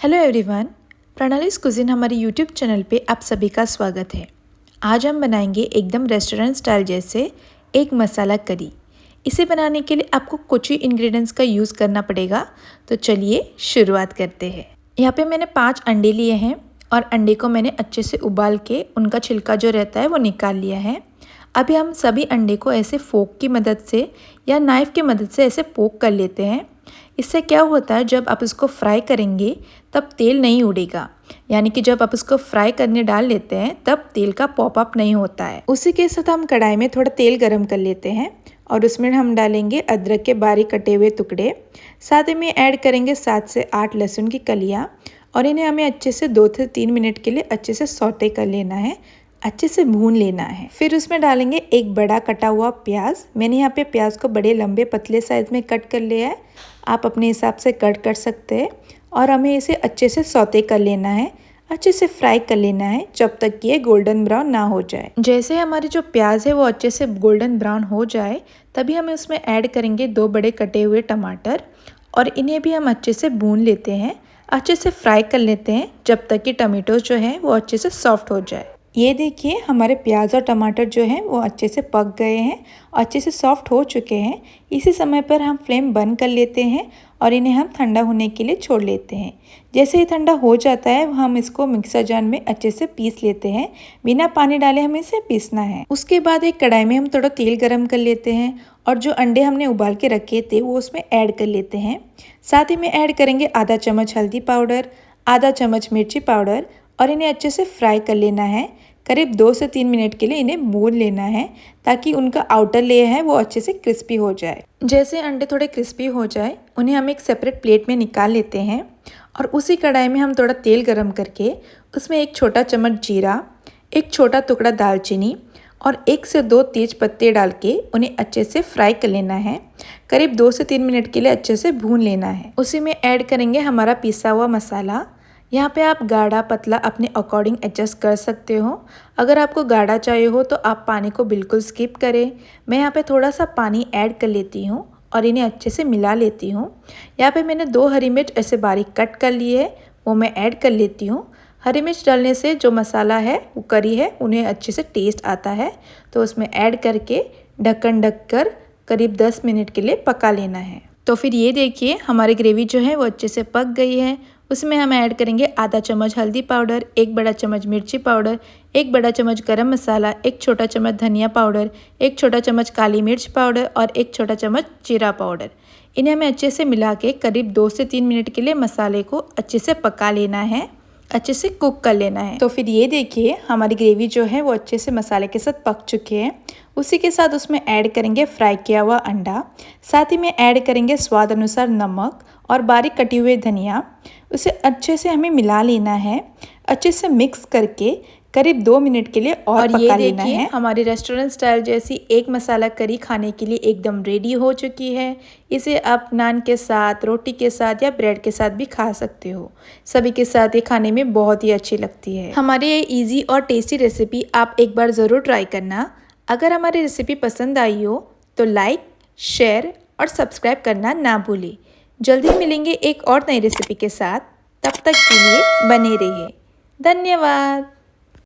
Hello everyone, प्रणालीज cuisine हमारे YouTube channel पे आप सभी का स्वागत है। आज हम बनाएंगे एकदम रेस्टोरेंट स्टाइल जैसे एक मसाला करी। इसे बनाने के लिए आपको कुछ ही इंग्रेडिएंट्स का यूज़ करना पड़ेगा, तो चलिए शुरुआत करते हैं। यहाँ पे मैंने 5 अंडे लिए हैं और अंडे को मैंने अच्छे से उबाल के उनका छिलका जो रहता है वो निकाल लिया है। अभी हम सभी अंडे को ऐसे फोक की मदद से या नाइफ़ की मदद से ऐसे पोक कर लेते हैं। इससे क्या होता है, जब आप इसको फ्राई करेंगे तब तेल नहीं उड़ेगा, यानी कि जब आप इसको फ्राई करने डाल लेते हैं तब तेल का पॉपअप नहीं होता है। उसी के साथ हम कढ़ाई में थोड़ा तेल गरम कर लेते हैं और उसमें हम डालेंगे अदरक के बारीक कटे हुए टुकड़े। साथ ही में ऐड करेंगे 7 से 8 लहसुन की कलियाँ और इन्हें हमें अच्छे से 2 से 3 मिनट के लिए अच्छे से सौते कर लेना है, अच्छे से भून लेना है। फिर उसमें डालेंगे एक बड़ा कटा हुआ प्याज। मैंने यहाँ पे प्याज को बड़े लंबे पतले साइज में कट कर लिया है, आप अपने हिसाब से कट कर सकते हैं। और हमें इसे अच्छे से सौते कर लेना है, अच्छे से फ्राई कर लेना है जब तक कि ये गोल्डन ब्राउन ना हो जाए। जैसे हमारी जो प्याज है वो अच्छे से गोल्डन ब्राउन हो जाए तभी हमें उसमें ऐड करेंगे 2 बड़े कटे हुए टमाटर और इन्हें भी हम अच्छे से भून लेते हैं, अच्छे से फ्राई कर लेते हैं जब तक कि टमाटो जो है वो अच्छे से सॉफ्ट हो जाए। ये देखिए, हमारे प्याज और टमाटर जो हैं वो अच्छे से पक गए हैं, अच्छे से सॉफ्ट हो चुके हैं। इसी समय पर हम फ्लेम बंद कर लेते हैं और इन्हें हम ठंडा होने के लिए छोड़ लेते हैं। जैसे ही ठंडा हो जाता है हम इसको मिक्सर जार में अच्छे से पीस लेते हैं। बिना पानी डाले हमें इसे पीसना है। उसके बाद एक कढ़ाई में हम थोड़ा तेल गरम कर लेते हैं और जो अंडे हमने उबाल के रखे थे वो उसमें ऐड कर लेते हैं। साथ ही में ऐड करेंगे आधा चम्मच हल्दी पाउडर, आधा चम्मच मिर्ची पाउडर और इन्हें अच्छे से फ्राई कर लेना है। करीब 2 से 3 मिनट के लिए इन्हें भून लेना है ताकि उनका आउटर लेयर है वो अच्छे से क्रिस्पी हो जाए। जैसे अंडे थोड़े क्रिस्पी हो जाए उन्हें हम एक सेपरेट प्लेट में निकाल लेते हैं और उसी कढ़ाई में हम थोड़ा तेल गरम करके उसमें 1 छोटा चम्मच जीरा, 1 छोटा टुकड़ा दालचीनी और 1 से 2 तेज पत्ते डाल के उन्हें अच्छे से फ्राई कर लेना है। करीब 2 से 3 मिनट के लिए अच्छे से भून लेना है। उसी में ऐड करेंगे हमारा पिसा हुआ मसाला। यहाँ पे आप गाढ़ा पतला अपने अकॉर्डिंग एडजस्ट कर सकते हो। अगर आपको गाढ़ा चाहिए हो तो आप पानी को बिल्कुल स्किप करें। मैं यहाँ पे थोड़ा सा पानी ऐड कर लेती हूँ और इन्हें अच्छे से मिला लेती हूँ। यहाँ पे मैंने 2 हरी मिर्च ऐसे बारीक कट कर लिए है, वो मैं ऐड कर लेती हूँ। हरी मिर्च डालने से जो मसाला है वो करी है उन्हें अच्छे से टेस्ट आता है, तो उसमें ऐड करके ढक्कन ढक कर करीब 10 मिनट के लिए पका लेना है। तो फिर ये देखिए, हमारी ग्रेवी जो है वो अच्छे से पक गई है। उसमें हम ऐड करेंगे आधा चम्मच हल्दी पाउडर, 1 बड़ा चम्मच मिर्ची पाउडर, 1 बड़ा चम्मच गरम मसाला, 1 छोटा चम्मच धनिया पाउडर, 1 छोटा चम्मच काली मिर्च पाउडर और 1 छोटा चम्मच जीरा पाउडर। इन्हें हमें अच्छे से मिला के करीब 2 से 3 मिनट के लिए मसाले को अच्छे से पका लेना है, अच्छे से कुक कर लेना है। तो फिर ये देखिए, हमारी ग्रेवी जो है वो अच्छे से मसाले के साथ पक चुके हैं। उसी के साथ उसमें ऐड करेंगे फ्राई किया हुआ अंडा, साथ ही में ऐड करेंगे स्वाद अनुसार नमक और बारीक कटी हुई धनिया। उसे अच्छे से हमें मिला लेना है, अच्छे से मिक्स करके करीब 2 मिनट के लिए और पका लेना है। हमारी रेस्टोरेंट स्टाइल जैसी एक मसाला करी खाने के लिए एकदम रेडी हो चुकी है। इसे आप नान के साथ, रोटी के साथ या ब्रेड के साथ भी खा सकते हो। सभी के साथ ये खाने में बहुत ही अच्छी लगती है। हमारी ये इजी और टेस्टी रेसिपी आप एक बार ज़रूर ट्राई करना। अगर हमारी रेसिपी पसंद आई हो तो लाइक, शेयर और सब्सक्राइब करना ना भूलें। जल्दी मिलेंगे एक और नई रेसिपी के साथ, तब तक के लिए बने रहिए। धन्यवाद।